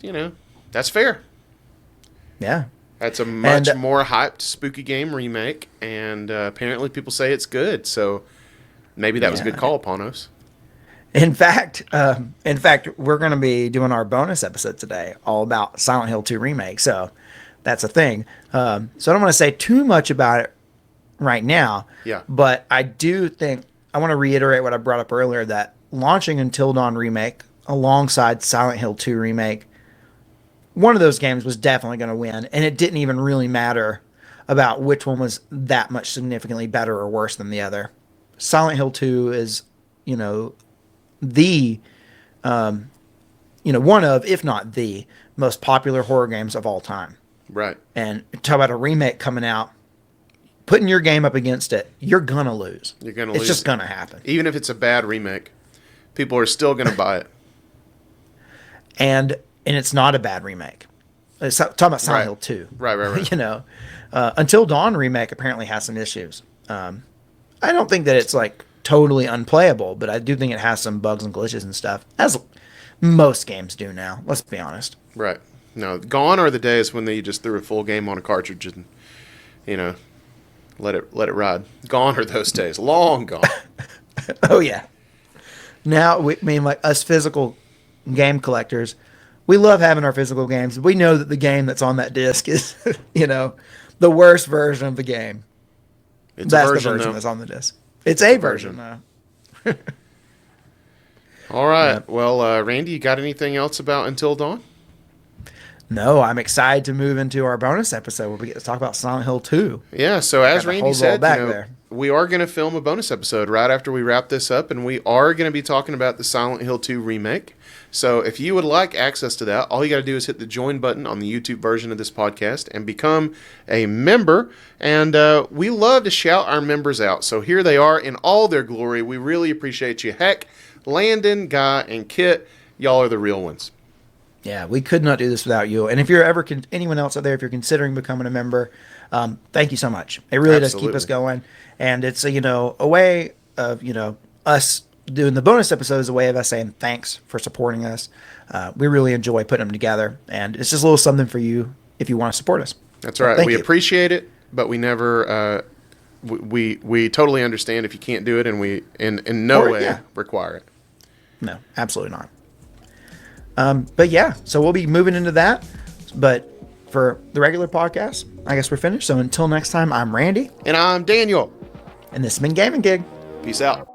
that's fair. Yeah. That's a much And- more hyped spooky game remake. And apparently people say it's good. So maybe that was a good call, Panos. In fact, we're going to be doing our bonus episode today, all about Silent Hill 2 remake. So that's a thing. So I don't want to say too much about it right now. Yeah. But I do think I want to reiterate what I brought up earlier, that launching Until Dawn Remake alongside Silent Hill 2 Remake, one of those games was definitely going to win, and it didn't even really matter about which one was that much significantly better or worse than the other. Silent Hill 2 is, you know, the, one of, if not the most popular horror games of all time. Right. And talk about a remake coming out, putting your game up against it, you're gonna lose. You're going to It's lose. just gonna happen. Even if it's a bad remake, people are still going to buy it. And it's not a bad remake. Talking about Silent Right. Hill 2. Right. Until Dawn Remake apparently has some issues. I don't think that it's like totally unplayable, but I do think it has some bugs and glitches and stuff, as most games do now. Let's be honest. Right. No, gone are the days when they just threw a full game on a cartridge and, you know, let it ride. Gone are those days. Long gone. Oh yeah. Now, like us physical game collectors, we love having our physical games. We know that the game that's on that disc is, the worst version of the game. It's That's a the version, version though. that's on the disc. It's a version, though. All right. Yep. Well, Randy, you got anything else about Until Dawn? No, I'm excited to move into our bonus episode where we get to talk about Silent Hill 2. Yeah, so as Got the Randy whole said, roll back there. we are going to film a bonus episode right after we wrap this up, and we are going to be talking about the Silent Hill 2 remake. So if you would like access to that, all you got to do is hit the join button on the YouTube version of this podcast and become a member. And we love to shout our members out. So here they are in all their glory. We really appreciate you. Heck, Landon, Guy, and Kit, y'all are the real ones. Yeah, we could not do this without you. And if you're ever, anyone else out there, if you're considering becoming a member, thank you so much. It really does keep us going. And it's a way of, us doing the bonus episode is a way of us saying thanks for supporting us. We really enjoy putting them together. And it's just a little something for you if you want to support us. That's right. Thank We you. appreciate it, but we never, we totally understand if you can't do it, and we in no way require it. No, absolutely not. But yeah, so we'll be moving into that. But for the regular podcast, I guess we're finished. So until next time, I'm Randy, And I'm Daniel. and this has been Gaming Gig. Peace out.